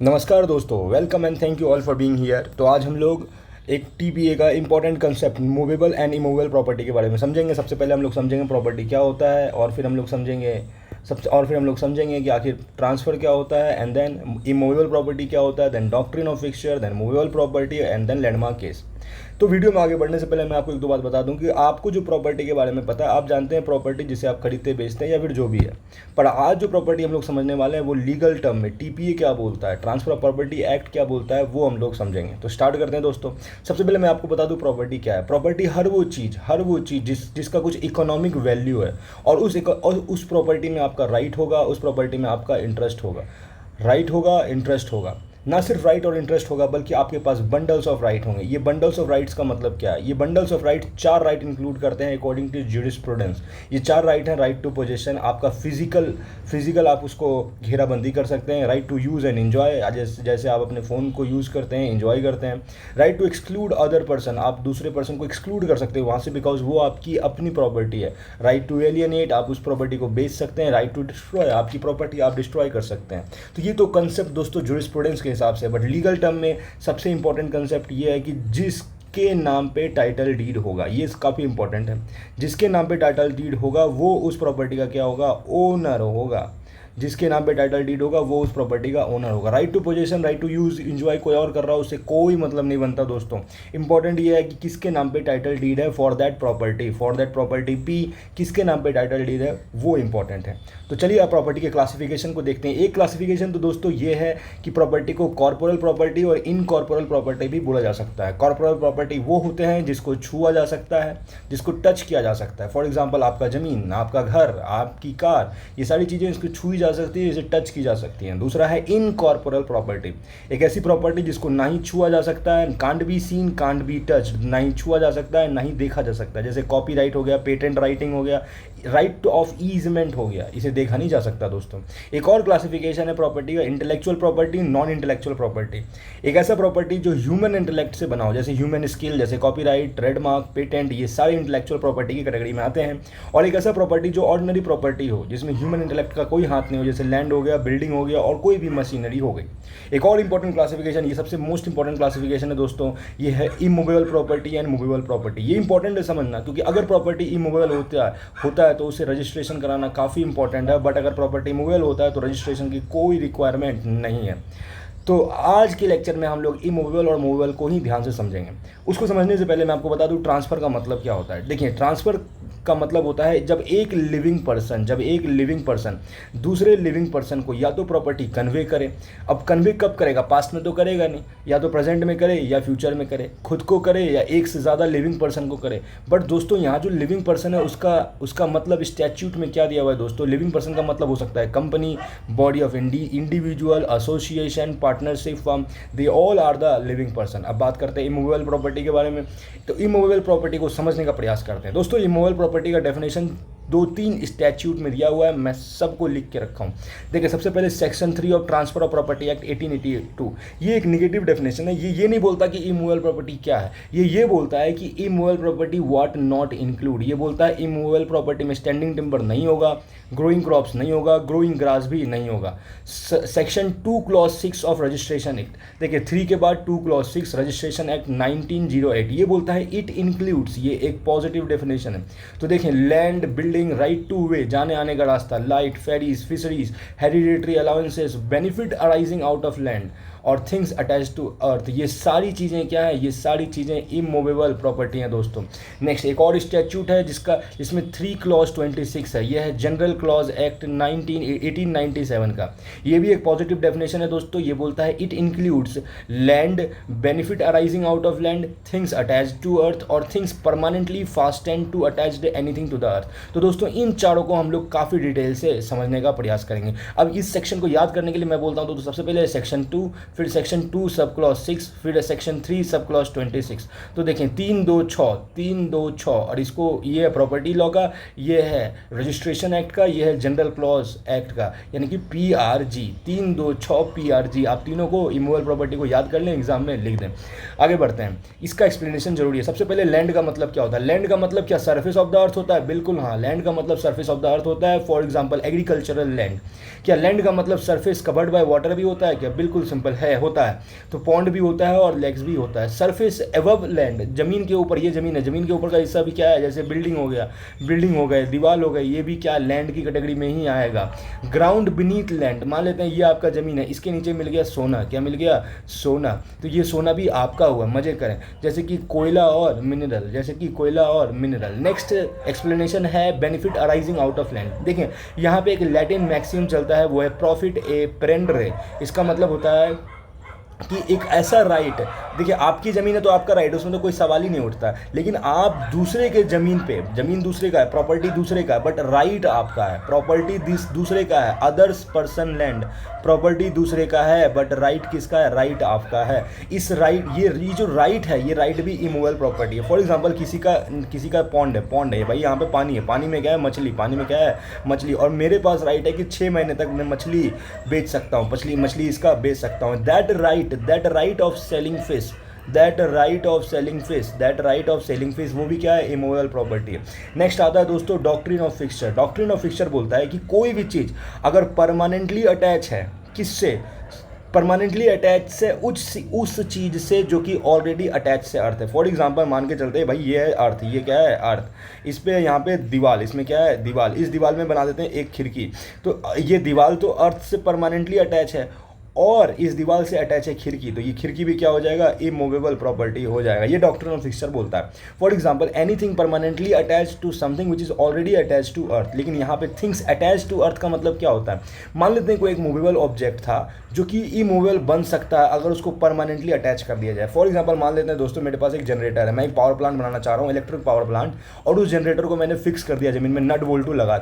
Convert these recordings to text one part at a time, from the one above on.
नमस्कार दोस्तों, welcome and thank you all for being here. तो आज हम लोग एक टीपीए का important concept movable and immovable property के बारे में समझेंगे। सबसे पहले हम लोग समझेंगे प्रॉपर्टी क्या होता है, और फिर हम लोग समझेंगे कि आखिर ट्रांसफ़र क्या होता है, एंड देन इमूवेबल प्रॉपर्टी क्या होता है, then doctrine of fixture, then movable property, and then landmark case. तो वीडियो में आगे बढ़ने से पहले मैं आपको एक दो बात बता दूं कि आपको जो प्रॉपर्टी के बारे में पता है, आप जानते हैं प्रॉपर्टी जिसे आप खरीदते बेचते हैं या फिर जो भी है। पर आज जो प्रॉपर्टी हम लोग समझने वाले हैं वो लीगल टर्म में टीपीए क्या बोलता है, ट्रांसफर ऑफ प्रॉपर्टी एक्ट क्या बोलता है, वो हम लोग समझेंगे। तो स्टार्ट करते हैं दोस्तों। सबसे पहले मैं आपको बता दूं प्रॉपर्टी क्या है। प्रॉपर्टी हर वो चीज़ जिसका कुछ इकोनॉमिक वैल्यू है, और उस प्रॉपर्टी में आपका राइट होगा, उस प्रॉपर्टी में आपका इंटरेस्ट होगा। राइट होगा, इंटरेस्ट होगा। ना सिर्फ राइट और इंटरेस्ट होगा, बल्कि आपके पास बंडल्स ऑफ राइट होंगे। ये बंडल्स ऑफ राइट्स का मतलब क्या है? ये bundles of right 4 right include करते हैं अकॉर्डिंग टू ज्यूरिस्प्रूडेंस। ये 4 राइट हैं। राइट टू पोजेशन, आपका फिजिकल आप उसको घेराबंदी कर सकते हैं। Right to use and enjoy, जैसे आप अपने फ़ोन को यूज़ करते हैं, एंजॉय करते हैं। Right to exclude other person, आप दूसरे पर्सन को एक्सक्लूड कर सकते हैं वहाँ से, बिकॉज वो आपकी अपनी प्रॉपर्टी है। राइट टू एलियनेट, आप उस प्रॉपर्टी को बेच सकते हैं। राइट टू डिस्ट्रॉय, आपकी प्रॉपर्टी आप डिस्ट्रॉय कर सकते हैं। तो ये तो कंसेप्ट दोस्तों ज्यूरिस्प्रूडेंस के हिसाब से। बट लीगल टर्म में सबसे इंपॉर्टेंट कंसेप्ट ये है कि जिसके नाम पे टाइटल डीड होगा, ये काफ़ी इंपॉर्टेंट है। जिसके नाम पे टाइटल डीड होगा वो उस प्रॉपर्टी का क्या होगा? ओनर होगा। जिसके नाम पे टाइटल डीड होगा वो उस प्रॉपर्टी का ओनर होगा। Right to possession, right to use, enjoy कोई और कर रहा हो, उससे कोई मतलब नहीं बनता दोस्तों। इंपॉर्टेंट ये है कि किसके नाम पे टाइटल डीड है फॉर दैट प्रॉपर्टी पी, किसके नाम पे टाइटल डीड है वो इंपॉर्टेंट है। तो चलिए आप प्रॉपर्टी के क्लासिफिकेशन को देखते हैं। एक क्लासिफिकेशन तो दोस्तों ये है कि प्रॉपर्टी को कॉर्पोरल प्रॉपर्टी और इनकॉर्पोरल प्रॉपर्टी भी बोला जा सकता है। कॉर्पोरल प्रॉपर्टी वो होते हैं जिसको छुआ जा सकता है, जिसको टच किया जा सकता है। फॉर एग्जाम्पल आपका ज़मीन, आपका घर, आपकी कार, ये सारी चीज़ें इसको छुई जा सकती है, इसे टच की जा सकती हैं। दूसरा है इनकॉर्पोरल प्रॉपर्टी, एक ऐसी प्रॉपर्टी जिसको ना ही छुआ जा सकता है, can't be seen, can't be touch, ना ही छुआ जा सकता है, ना ही देखा जा सकता है। जैसे कॉपीराइट हो गया, पेटेंट राइटिंग हो गया, राइट ऑफ ईजमेंट हो गया, इसे देखा नहीं जा सकता दोस्तों। एक और क्लासिफिकेशन है प्रॉपर्टी का intellectual property, non intellectual property. एक ऐसा प्रॉपर्टी जो ह्यूमन इंटेलेक्ट से बना हो, जैसे ह्यूमन स्किल, जैसे कॉपीराइट, ट्रेडमार्क, पेटेंट, ये सारे इंटेलेक्चुअल प्रॉपर्टी की कैटेगरी में आते हैं। और एक ऐसा प्रॉपर्टी जो ऑर्डिनरी प्रॉपर्टी हो, जिसमें ह्यूमन इंटेलेक्ट का कोई हाथ नहीं हो, जैसे लैंड हो गया, बिल्डिंग हो गया, और कोई भी मशीनरी हो गई। एक और इंपॉर्टेंट क्लासिफिकेशन, ये सबसे मोस्ट इंपॉर्टेंट क्लासिफिकेशन है दोस्तों, ये है immovable property and movable property. ये इंपॉर्टेंट है समझना, क्योंकि अगर प्रॉपर्टी इमूवेबल होता है तो उसे रजिस्ट्रेशन कराना काफ़ी इंपॉर्टेंट है। बट अगर प्रॉपर्टी मूवेबल होता है तो रजिस्ट्रेशन की कोई रिक्वायरमेंट नहीं है। तो आज के लेक्चर में हम लोग इमूवेबल और मूवेबल को ही ध्यान से समझेंगे। उसको समझने से पहले मैं आपको बता दूं ट्रांसफ़र का मतलब क्या होता है। देखिए, ट्रांसफ़र का मतलब होता है जब एक लिविंग पर्सन दूसरे लिविंग पर्सन को या तो प्रॉपर्टी कन्वे करे। अब कन्वे कब करेगा? पास्ट में तो करेगा नहीं, या तो प्रेजेंट में करे या फ्यूचर में करे, खुद को करे या एक से ज़्यादा लिविंग पर्सन को करे। बट दोस्तों यहाँ जो लिविंग पर्सन है उसका मतलब स्टैच्यूट में क्या दिया हुआ है दोस्तों? लिविंग पर्सन का मतलब हो सकता है company, body of individual, association, partnership firm, they all are the living person. अब बात करते हैं इमूवेबल प्रॉपर्टी के बारे में। तो इमूवेबल प्रॉपर्टी को समझने का प्रयास करते हैं दोस्तों। इमूवेबल प्रॉपर्टी का डेफिनेशन 2-3 स्टैच्यूट में दिया हुआ है, मैं सबको लिख के रखा हूँ। देखिए, सबसे पहले section 3 of transfer of property act 1882, ये एक निगेटिव डेफिनेशन है। ये नहीं बोलता कि इमूवेबल प्रॉपर्टी क्या है, ये बोलता है कि immovable property what not include. ये बोलता है इमूवेबल प्रॉपर्टी में स्टैंडिंग टिम्बर नहीं होगा, ग्रोइंग क्रॉप्स नहीं होगा, ग्रोइंग ग्रास भी नहीं होगा। Section 2 clause 6 of registration act, देखिए 3 के बाद 2 क्लॉज 6 रजिस्ट्रेशन एक्ट 1908, ये बोलता है इट इंक्लूड्स, ये एक पॉजिटिव डेफिनेशन है। तो देखें, land, building, right to way, जाने आने का रास्ता, light, ferries, fisheries, hereditary allowances, benefit arising out of land और थिंग्स अटैच टू अर्थ, ये सारी चीज़ें क्या है? ये सारी चीज़ें इमूवेबल प्रॉपर्टी हैं दोस्तों। नेक्स्ट एक और स्टैच्यूट है जिसमें 3 क्लॉज 26 है, यह है जनरल क्लॉज एक्ट 1897 का। ये भी एक पॉजिटिव डेफिनेशन है दोस्तों। ये बोलता है it includes land, benefit arising out of land, things attach to earth और things permanently fastened to attached anything to the earth. तो दोस्तों इन चारों को हम लोग काफ़ी डिटेल से समझने का प्रयास करेंगे। अब इस सेक्शन को याद करने के लिए मैं बोलता हूँ तो सबसे पहले सेक्शन 2, फिर सेक्शन 2 सब क्लॉज 6, फिर सेक्शन 3 सब क्लॉज 26। तो देखें 326 और इसको ये है प्रॉपर्टी लॉ का, ये है रजिस्ट्रेशन एक्ट का, ये है जनरल क्लॉज एक्ट का, यानी कि PRG 326 PRG। आप तीनों को इमूवेबल प्रॉपर्टी को याद कर लें, एग्जाम में लिख दें। आगे बढ़ते हैं, इसका एक्सप्लेनेशन जरूरी है। सबसे पहले लैंड का मतलब क्या होता है? लैंड का मतलब क्या सरफेस ऑफ द अर्थ होता है? बिल्कुल हाँ, लैंड का मतलब सरफेस ऑफ द अर्थ होता है। For example agricultural land. क्या लैंड का मतलब सरफेस कवर्ड बाय वाटर भी होता है क्या? बिल्कुल सिंपल है, होता है। तो पॉन्ड भी होता है और लेक्स भी होता है। सरफेस एबव लैंड, जमीन के ऊपर, ये जमीन है, जमीन के ऊपर का हिस्सा भी क्या है? जैसे बिल्डिंग हो गया, बिल्डिंग हो गए, दीवार हो गई, ये भी क्या लैंड की कैटेगरी में ही आएगा। ग्राउंड बीनीथ लैंड, मान लेते हैं ये आपका जमीन है, इसके नीचे मिल गया सोना। क्या मिल गया? सोना। तो ये सोना भी आपका हुआ, मजे करें। जैसे कि कोयला और मिनरल, जैसे कि कोयला और मिनरल। नेक्स्ट एक्सप्लेनेशन है benefit arising out of land. देखें यहाँ पे एक लैटिन मैक्सिम चलता है, वो है प्रॉफिट ए प्रेंडरे। इसका मतलब होता है कि एक ऐसा राइट, देखिए आपकी ज़मीन है तो आपका राइट, उसमें तो कोई सवाल ही नहीं उठता, लेकिन आप दूसरे के ज़मीन पे, ज़मीन दूसरे का है, प्रॉपर्टी दूसरे का है, बट राइट आपका है। प्रॉपर्टी दूसरे का है, अदर्स पर्सन लैंड, प्रॉपर्टी दूसरे का है बट राइट किसका है? राइट आपका है। इस राइट, ये जो राइट है, ये राइट भी इमूवेबल प्रॉपर्टी है। फॉर एग्जांपल किसी का पॉन्ड है भाई, यहाँ पे पानी है, पानी में क्या है? मछली, पानी में क्या है? मछली। और मेरे पास राइट है कि 6 महीने तक मैं मछली बेच सकता हूँ, मछली इसका बेच सकता हूँ। That right of selling fish, that right of selling fish, वो भी क्या है? इमूवेबल प्रॉपर्टी है। नेक्स्ट आता है दोस्तों doctrine of fixture. Doctrine of fixture बोलता है कि कोई भी चीज़ अगर परमानेंटली अटैच है, किससे? परमानेंटली अटैच से उस चीज़ से जो कि ऑलरेडी अटैच से अर्थ है। फॉर एग्जांपल मान के चलते हैं भाई, ये है अर्थ, ये क्या है? अर्थ। इस पे यहाँ पे दीवार, इसमें क्या है? दीवार। इस दीवार में बना देते हैं एक खिड़की, तो ये दीवार तो अर्थ से परमानेंटली अटैच है और इस दीवार से अटैच है खिड़की, तो ये खिड़की भी क्या हो जाएगा? इमूवेबल प्रॉपर्टी हो जाएगा। ये डॉक्ट्रिन ऑफ फिक्सचर बोलता है। For example anything permanently attach to something which is already attach to earth. लेकिन यहाँ पे थिंग्स अटैच टू अर्थ का मतलब क्या होता है? मान लेते हैं कोई एक मूवेबल ऑब्जेक्ट था जो कि इमूवेबल बन सकता है अगर उसको परमानेंटली अटैच कर दिया जाए। फॉर एग्जाम्पल मान लेते हैं दोस्तों, मेरे पास एक जनरेटर है, मैं एक पावर प्लांट बनाना चाह रहा हूँ, इलेक्ट्रिक पावर प्लांट, और उस जनरेटर को मैंने फिक्स कर दिया जमीन में, नट बोल्टू लगा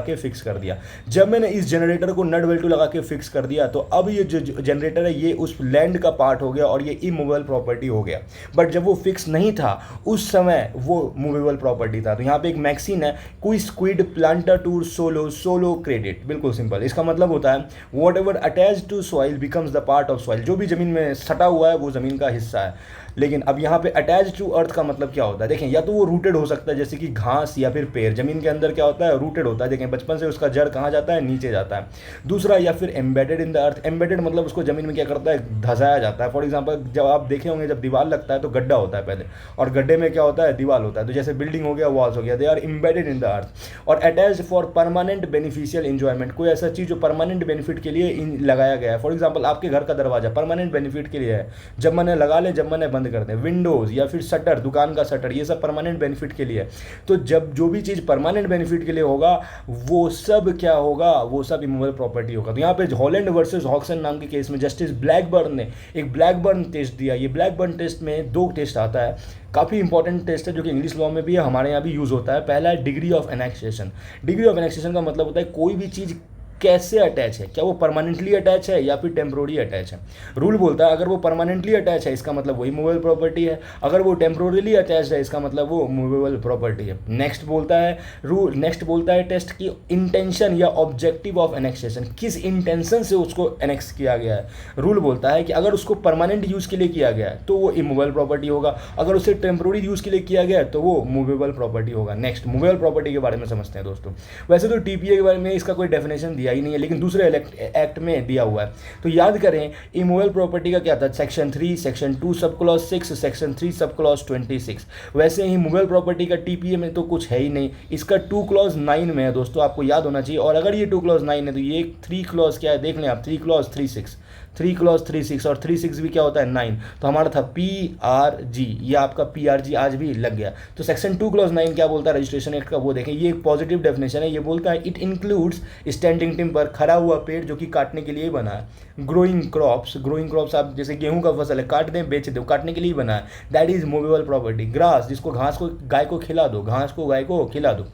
के फिक्स कर दिया। जब मैंने इस जनरेटर को नट बोल्टू लगा के फिक्स कर दिया, तो अब ये जो जनरेटर है ये उस लैंड का पार्ट हो गया और ये इमूवेबल प्रॉपर्टी हो गया। बट जब वो फिक्स नहीं था उस समय वो मूवेबल प्रॉपर्टी था। तो यहाँ पे एक मैक्सिन है, क्विस क्विड प्लांटर टू सोलो क्रेडिट। बिल्कुल सिंपल, इसका मतलब होता है whatever attach to soil becomes the part of soil. जो भी जमीन में सटा हुआ है वो जमीन का हिस्सा है। लेकिन अब यहाँ पे अटैच टू अर्थ का मतलब क्या होता है? देखें, या तो वो रूटेड हो सकता है, जैसे कि घास या फिर पेड़ जमीन के अंदर क्या होता है? रूटेड होता है। देखें बचपन से उसका जड़ कहाँ जाता है? नीचे जाता है। दूसरा, या फिर embedded in the earth. Embedded मतलब उसको जमीन में क्या करता है? धंसाया जाता है। फॉर एग्जाम्पल जब आप देखे होंगे, जब दीवार लगता है तो गड्ढा होता है पहले, और गड्ढे में क्या होता है? दीवार होता है। तो जैसे बिल्डिंग हो गया, वॉल्स हो गया, they are embedded in the earth. और attach for permanent beneficial enjoyment, कोई ऐसा चीज़ जो परमानेंट बेनिफिट के लिए लगाया गया है। फॉर एग्जाम्पल आपके घर का दरवाजा परमानेंट बेनिफिट के लिए है, जब मैंने लगा ले, जब मैंने बंद कर दे। विंडोज या फिर शटर, दुकान का शटर, ये सब परमानेंट बेनिफिट के लिए है। तो जब जो भी चीज़ परमानेंट बेनिफिट के लिए होगा वो सब क्या होगा? वो सब इमूवेबल प्रॉपर्टी होगा। तो यहाँ पे हॉलैंड वर्सेस हॉक्सन नाम के केस में जस्टिस ब्लैकबर्न ने एक ब्लैकबर्न टेस्ट दिया। ये ब्लैकबर्न टेस्ट में 2 टेस्ट आता है, काफ़ी इंपॉर्टेंट टेस्ट है जो कि इंग्लिश लॉ में भी है, हमारे यहाँ भी यूज़ होता है। पहला है degree of annexation. Degree of annexation का मतलब होता है कोई भी चीज़ कैसे अटैच है, क्या वो परमानेंटली अटैच है या फिर टेम्प्रोरी अटैच है। रूल बोलता है अगर वो परमानेंटली अटैच है इसका मतलब वो इमूवेबल प्रॉपर्टी है, अगर वो टेम्प्रोरीली अटैच है इसका मतलब वो मूवेबल प्रॉपर्टी है। नेक्स्ट बोलता है टेस्ट की इंटेंशन या ऑब्जेक्टिव ऑफ एनेक्सेशन, किस इंटेंशन से उसको एनेक्स किया गया है। रूल बोलता है कि अगर उसको परमानेंट यूज़ के लिए किया गया है तो वो इमूवेबल प्रॉपर्टी होगा, अगर उसे टेम्प्रोरी यूज़ के लिए किया गया है तो वो मूवेबल प्रॉपर्टी होगा। नेक्स्ट मूवेबल प्रॉपर्टी के बारे में समझते हैं दोस्तों। वैसे तो टीपीए के बारे में इसका कोई डेफिनेशन दिया ही नहीं है, लेकिन दूसरे एक्ट में दिया हुआ है। तो याद करें इमूवेबल प्रॉपर्टी का क्या था? Section 3, section 2 sub clause 6, section 3 sub clause 26। वैसे ही मूवेबल प्रॉपर्टी का टीपीए में तो कुछ है ही नहीं, इसका 2 क्लॉज 9 में है दोस्तों, आपको याद होना चाहिए। और अगर ये 2 क्लॉज 9 है तो ये 3 क्लॉज क्या है? देख लें आप, 3 क्लॉज 36 और 36 भी क्या होता है? 9। तो हमारा था PRG, ये आपका PRG आज भी लग गया। तो सेक्शन 2 क्लॉज 9 क्या बोलता है रजिस्ट्रेशन एक्ट का? वो देखें, ये एक पॉजिटिव डेफिनेशन है। ये बोलता है इट इंक्लूड्स स्टैंडिंग टिम्बर, खड़ा हुआ पेड़ जो कि काटने के लिए बना है। ग्रोइंग क्रॉप्स आप जैसे गेहूं का फसल है, काट दें बेच दो, काटने के लिए बना है, that is movable property. Grass, जिसको घास को गाय को खिला दो,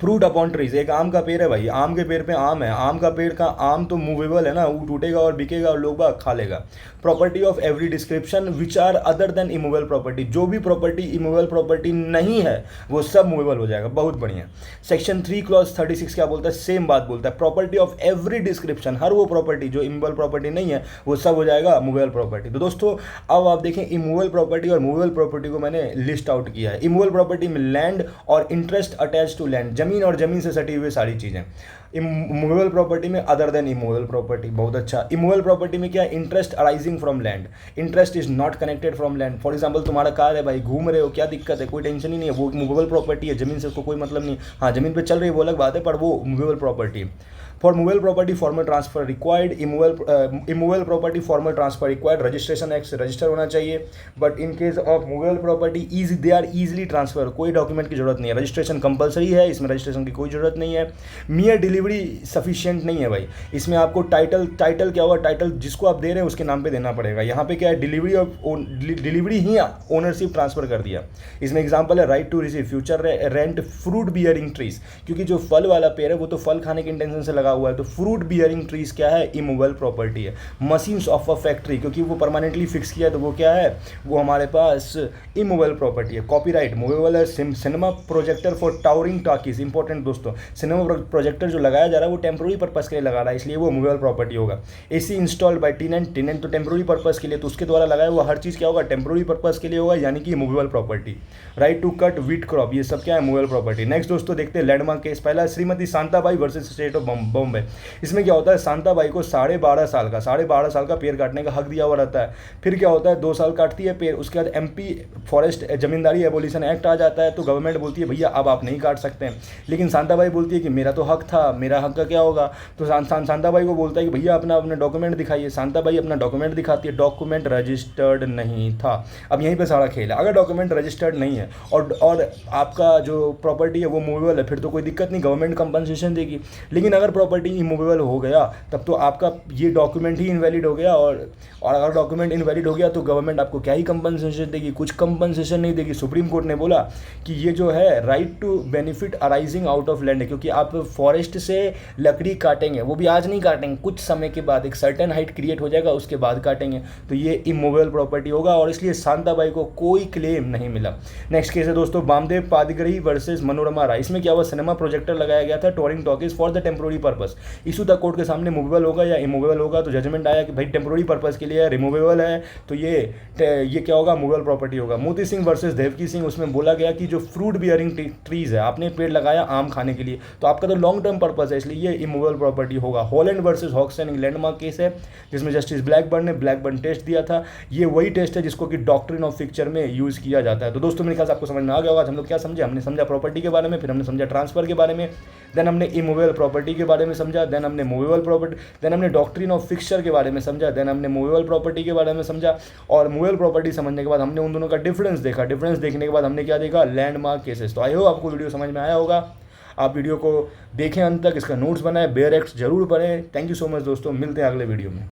फ्रूट अपॉन ट्रीज, एक आम का पेड़ है भाई, आम के पेड़ पे आम है, आम का पेड़ का आम तो मूवेबल है ना, वो टूटेगा और बिकेगा और लोग बाग खा लेगा। Property of every description which are other than immovable property, जो भी प्रॉपर्टी इमूवेबल प्रॉपर्टी नहीं है वो सब मूवेबल हो जाएगा। बहुत बढ़िया। सेक्शन 3 क्लॉज 36 क्या बोलता है, सेम बात बोलता है, प्रॉपर्टी ऑफ एवरी डिस्क्रिप्शन, हर वो प्रॉपर्टी जो इमूवेबल प्रॉपर्टी नहीं है वो सब हो जाएगा मूवेबल प्रॉपर्टी। तो दोस्तों अब आप देखें इमूवेबल प्रॉपर्टी और मूवेबल प्रॉपर्टी को मैंने लिस्ट आउट किया है। इमूवेबल प्रॉपर्टी में लैंड और इंटरेस्ट अटैच टू लैंड, जमीन और जमीन से सटी हुई सारी चीज़ें। इमूवेबल प्रॉपर्टी में अदर देन इमूवेबल प्रॉपर्टी, बहुत अच्छा। इमूवेबल प्रॉपर्टी में क्या है, interest arising from land, interest is not connected from land. For example तुम्हारा कार है भाई, घूम रहे हो, क्या दिक्कत है, कोई टेंशन ही नहीं है, वो मूवेबल प्रॉपर्टी है, जमीन से उसको कोई मतलब नहीं। हाँ जमीन पे चल रही है वो अलग बात है, पर वो मूवेबल प्रॉपर्टी है। For movable property formal transfer required, immovable property formal transfer required, registration act से रजिस्टर होना चाहिए। But in case of movable property easy, they are easily transfer, कोई डॉक्यूमेंट की जरूरत नहीं है, रजिस्ट्रेशन कंपलसरी है, इसमें रजिस्ट्रेशन की कोई जरूरत नहीं है। मियर डिलीवरी सफिशिएंट नहीं है भाई, इसमें आपको टाइटल क्या होगा, टाइटल जिसको आप दे रहे हैं उसके नाम पे देना पड़ेगा। यहाँ पे क्या है, डिलीवरी और डिलीवरी ही ओनरशिप ट्रांसफर कर दिया। इसमें एग्जाम्पल है right to receive future rent fruit bearing trees, क्योंकि जो फल वाला पेड़ है वो तो फल खाने के इंटेंशन से लगा हुआ है, तो फ्रूट बियरिंग ट्रीज क्या है, इमूवेबल प्रॉपर्टी है। मशीन्स ऑफ अ फैक्ट्री, क्योंकि वो परमानेंटली फिक्स किया है तो वो क्या है, वो हमारे पास इमूवेबल प्रॉपर्टी है। कॉपीराइट मूवेबल है। Cinema projector for towering talkies, important दोस्तों, सिनेमा प्रोजेक्टर जो लगाया जा रहा है वो टेम्प्रोरी पर्पस के लिए लगा रहा है, इसलिए वो मूवेबल प्रॉपर्टी होगा। AC installed by tenant, tenant तो टेम्प्रोरी पर्पस के लिए, तो उसके द्वारा लगाया हुआ हर चीज़ क्या होगा, टेम्प्रोरी पर्पस के लिए होगा, यानी कि movable property. Right to cut wheat crop, ये सब क्या है, मूवेबल प्रॉपर्टी। नेक्स्ट दोस्तों देखते हैं लैंडमार्क केस। पहला Shrimati Shantabai versus state of Bombay. इसमें क्या होता है, शांताबाई को 12.5 साल का पेड़ काटने का हक दिया हुआ रहता है। फिर क्या होता है, 2 साल काटती है पेड़, उसके बाद एमपी फॉरेस्ट जमींदारी एबोलिशन एक्ट आ जाता है, तो गवर्नमेंट बोलती है भैया अब आप नहीं काट सकते हैं। लेकिन शांताबाई बोलती है कि मेरा तो हक था, मेरा हक का क्या होगा, तो शांताबाई को बोलता है कि भैया अपना डॉक्यूमेंट दिखाइए। शांताबाई अपना डॉक्यूमेंट दिखाती है, डॉक्यूमेंट रजिस्टर्ड नहीं था। अब यहीं पर सारा खेल है, अगर डॉक्यूमेंट रजिस्टर्ड नहीं है और आपका जो प्रॉपर्टी है वो मूवेबल है, फिर तो कोई दिक्कत नहीं, गवर्नमेंट कंपनसेशन देगी। लेकिन अगर प्रॉपर्टी इमूवेबल हो गया तब तो आपका ये डॉक्यूमेंट ही इनवैलिड हो गया, और अगर डॉक्यूमेंट इनवैलिड हो गया तो गवर्नमेंट आपको क्या ही कंपनसेशन देगी, कुछ कंपनसेशन नहीं देगी। सुप्रीम कोर्ट ने बोला कि ये जो है right to benefit arising out of land है, क्योंकि आप फॉरेस्ट से लकड़ी काटेंगे, वो भी आज नहीं काटेंगे, कुछ समय के बाद एक सर्टेन हाइट क्रिएट हो जाएगा उसके बाद काटेंगे, तो ये इमूवेबल प्रॉपर्टी होगा, और इसलिए शांताबाई को कोई क्लेम नहीं मिला। नेक्स्ट केस है दोस्तों बामदेव पादगरी वर्सेस मनोरमा राय। इसमें क्या हुआ, सिनेमा प्रोजेक्टर लगाया गया था touring talkies for the temporary purpose. Issue the court के सामने मूवेबल होगा या इमूवेबल होगा, तो जजमेंट आया कि भाई टेम्प्रोरी पर्पस के लिए है, रिमूवेबल है, तो ये क्या होगा, मूवेबल प्रॉपर्टी होगा। मोती सिंह वर्सेस देवकी सिंह, उसमें बोला गया कि जो फ्रूट बियरिंग ट्रीज है, आपने पेड़ लगाया आम खाने के लिए, तो आपका तो लॉन्ग टर्म पर्पस है, इसलिए ये इमूवेबल प्रॉपर्टी होगा। हॉलैंड वर्सेस हॉक्सन एक लैंडमार्क केस है जिसमें जस्टिस ब्लैकबर्न ने ब्लैकबर्न टेस्ट दिया था। ये वही टेस्ट है जिसको कि डॉक्ट्रिन ऑफ फिक्चर में यूज किया जाता है। तो दोस्तों मेरे ख्याल से आपको समझ में आ गया होगा हम लोग क्या समझे। हमने समझा प्रॉपर्टी के बारे में, फिर हमने समझा ट्रांसफर के बारे में, देन हमने इमूवेबल प्रॉपर्टी के बारे में समझा, देन हमने मूवेबल प्रॉपर्टी, देन हमने डॉक्ट्रिन ऑफ फिक्चर के बारे में समझा, देन हमने मूवेबल प्रॉपर्टी के बारे में समझा। और मूवेबल प्रॉपर्टी समझने के बाद हमने उन दोनों का डिफरेंस देखा। डिफरेंस देखने के बाद हमने क्या देखा, लैंडमार्क केसेस। तो आई होप आपको वीडियो समझ में आया होगा। आप वीडियो को देखें अंत तक, इसका नोट्स बनाएं, बेयर एक्ट जरूर पढ़ें। थैंक यू सो मच दोस्तों, मिलते हैं अगले वीडियो में।